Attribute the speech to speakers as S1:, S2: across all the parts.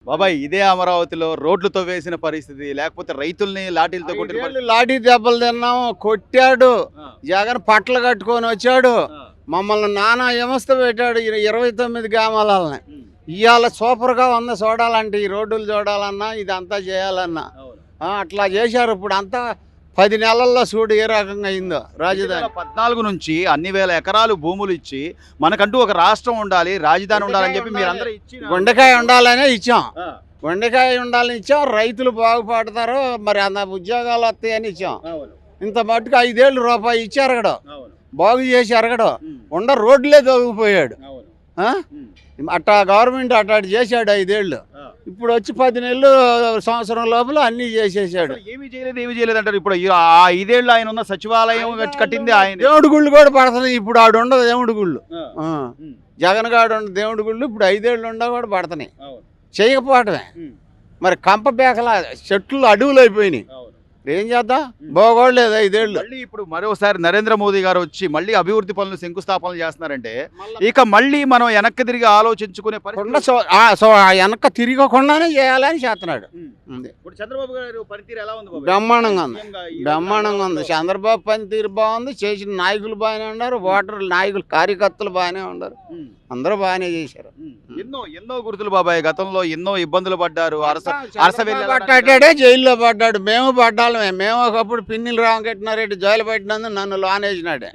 S1: బాబాయ్ ఇదే అమరావతిలో రోడ్లతో వేసిన పరిస్థితి, లేకపోతే రైతుల్ని లాఠీలతో కొట్టిన పరిస్థితి.
S2: లాఠీ దెబ్బలు తిన్నాం, కొట్టాడు.
S1: ఆ,
S2: జగన్ పట్టలు కట్టుకొని వచ్చాడు.
S1: ఆ,
S2: మమ్మల్ని నానా వ్యవస్థ పెట్టాడు 29 గ్రామాలని.
S1: ఉమ్,
S2: ఇవాళ సూపర్గా ఉంది చూడాలంటే, ఈ రోడ్లు చూడాలన్నా ఇదంతా చేయాలన్నా.
S1: అవును.
S2: అట్లా చేశారు. ఇప్పుడు అంతా 10 నెలల్లో చూడు ఏ రకంగా అయిందో రాజధాని.
S1: 2014 నుంచి అన్ని వేల ఎకరాలు భూములు ఇచ్చి మనకంటూ ఒక రాష్ట్రం ఉండాలి, రాజధాని ఉండాలని చెప్పి మీరందరూ ఇచ్చి
S2: గుండెకాయ ఉండాలనే ఇచ్చాం.
S1: ఆ,
S2: గుండెకాయ ఉండాలని ఇచ్చాం. రైతులు బాగుపడతారు, మరి అంత ఉద్యోగాలు వస్తాయని ఇచ్చాం.
S1: అవును,
S2: ఇంత మట్టుకు 5 ఏళ్ళు రూపాయి ఇచ్చారు అక్కడ,
S1: అవును,
S2: బాగు చేసి అరగడం.
S1: ఉమ్,
S2: ఉండ రోడ్లే తొలగిపోయాడు.
S1: అవును,
S2: ఆ?
S1: ఉమ్,
S2: అట్టా గవర్నమెంట్ అట్టాడు చేశాడు 5 ఏళ్ళు.
S1: ఆ.
S2: ఇప్పుడు వచ్చి 10 నెలలు సంవత్సరం లోపల అన్నీ చేసేసాడు.
S1: అసలు ఏమీ చేయలేదు అంటారు. ఇప్పుడు ఆ 5 ఏళ్ళు ఆయన ఉన్న సచివాలయం కట్టింది ఆయన.
S2: దేవుడి గుళ్ళు కూడా పడుతున్నాయి. ఇప్పుడు ఆడు ఉండదు దేవుడి గుళ్ళు.
S1: ఆ,
S2: ఆ.
S1: ఉమ్,
S2: జగన్ గాడు ఉండ దేవుడి గుళ్ళు ఇప్పుడు 5 ఏళ్ళు ఉండా కూడా పడుతున్నాయి.
S1: అవును,
S2: చేయకపోవటమే.
S1: ఉమ్,
S2: మరి కంప బేకల చెట్లు అడవులు అయిపోయినాయి.
S1: అవును.
S2: ఏం చేద్దాం, బాగోలేదు 5 ఏళ్ళు.
S1: మళ్ళీ ఇప్పుడు మరోసారి నరేంద్ర మోదీ గారు వచ్చి మళ్ళీ అభివృద్ధి పనులు శంకుస్థాపనలు చేస్తున్నారంటే ఇక మళ్ళీ మనం వెనక్కి తిరిగి ఆలోచించుకునే పరిస్థితి.
S2: వెనక తిరగకుండానే చేయాలని చేస్తున్నాడు.
S1: ఉమ్.
S2: ఉంది.
S1: ఇప్పుడు చంద్రబాబు గారు పనితీరు ఎలా ఉంది బాబాయ్?
S2: బ్రహ్మాండంగా ఉంది.
S1: ముఖ్యంగా ఈ
S2: బ్రహ్మాండంగా ఉంది.
S1: రోజుల్లో.
S2: చంద్రబాబు పనితీరు బాగుంది. చేసిన నాయకులు బాగానే ఉన్నారు. ఓటర్ నాయకులు కార్యకర్తలు బాగానే ఉన్నారు.
S1: ఉమ్,
S2: అందరూ బాగానే చేశారు.
S1: ఉమ్. ఎన్నో గుర్తులు బాబాయ్. గతంలో ఎన్నో ఇబ్బందులు పడ్డారు.
S2: చంద్రబాబు పట్టాడే జైల్లో పడ్డాడు. మేము పడ్డాలమే. మేము ఒకప్పుడు పిన్నిలు రామకృష్ణారెడ్డి జైలు పెట్టినందుకు నన్ను లోన్ వేసినాడే.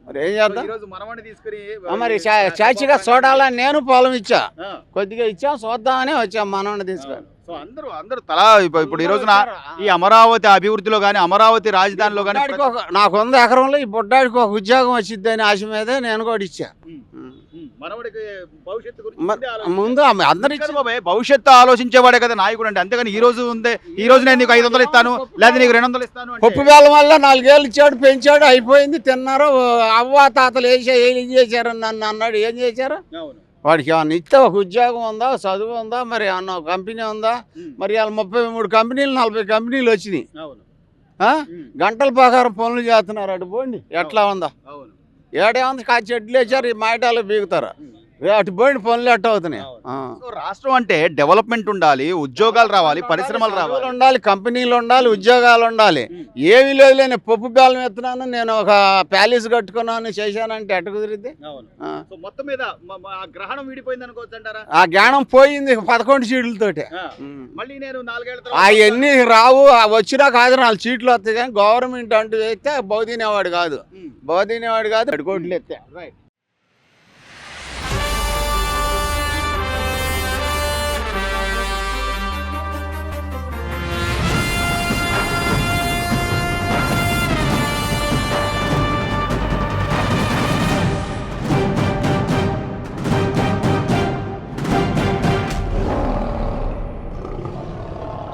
S2: మరి ఏం చేద్దాం.
S1: ఈరోజు మనవాణ్ణి తీసుకుని
S2: మరి చాచిగా చూడాలని నేను పొలం ఇచ్చా,
S1: ఆ,
S2: కొద్దిగా ఇచ్చాం, చూద్దామని వచ్చాం మనోడిని తీసుకొని.
S1: సో అందరూ తలా ఇప్పుడు ఈ రోజున ఈ అమరావతి అభివృద్ధిలో కానీ అమరావతి రాజధానిలో కానీ
S2: నాకు 100 ఎకరంలో ఈ బుడ్డాడికి ఒక ఉద్యోగం వచ్చింది అని ఆశ మీదే నేను కూడా ఇచ్చా.
S1: మనవడికి భవిష్యత్తు
S2: ముందు అందరు
S1: గురించి బాబాయ్ భవిష్యత్తు ఆలోచించేవాడే కదా నాయకుడు అంటే. అంతేగాని ఈ రోజు ఉంది, ఈ రోజు నేను నీకు 500 ఇస్తాను లేదా నీకు 200 ఇస్తాను అంటే.
S2: పప్పు బేల వల్ల 4 ఏళ్ళు ఇచ్చాడు, పెంచాడు, అయిపోయింది, తిన్నారు. అవ్వ తాతలు ఏం చేశారు నన్ను అన్నాడు. ఏం చేశారు?
S1: అవును,
S2: వాడికి ఏమన్నా ఇస్తే ఒక ఉద్యోగం ఉందా, చదువు ఉందా, మరి ఏమన్నా కంపెనీ ఉందా? మరి వాళ్ళ 33 కంపెనీలు 40 కంపెనీలు వచ్చినాయి.
S1: అవును,
S2: ఆ? గంటల ప్రకారం పనులు చేస్తున్నారు. అటు పోండి ఎట్లా ఉందా?
S1: అవును.
S2: ఏడేముంది, చెట్లు వేసారు, ఈ మాయటాలు బీగుతారు. అటు పోయిన పనులు ఎట్ట అవుతున్నాయి.
S1: సో రాష్ట్రం అంటే డెవలప్మెంట్ ఉండాలి, ఉద్యోగాలు రావాలి, పరిశ్రమలు రావాలి,
S2: ఉండాలి, కంపెనీలు ఉండాలి, ఉద్యోగాలు ఉండాలి. ఏమీ లేదు. నేను పప్పు బేలం ఎత్తున్నాను, నేను ఒక ప్యాలెస్ కట్టుకున్నాను, చేశానంటే ఎట్ట కుదిరిద్ది?
S1: మొత్తం మీద గ్రహణం విడిపోయింది అనుకోవచ్చు అంటారా?
S2: ఆ జ్ఞానం పోయింది 11 సీట్లతోటి.
S1: మళ్ళీ నేను 4 ఏళ్ల
S2: అవన్నీ రావు. వచ్చినా కాదు 4 సీట్లు వస్తాయి. కానీ గవర్నమెంట్ అంటూ వేస్తే బౌదినేవాడు కాదు, బౌదినేవాడు కాదు, 2 కోట్లు ఎత్తే.
S1: రైట్.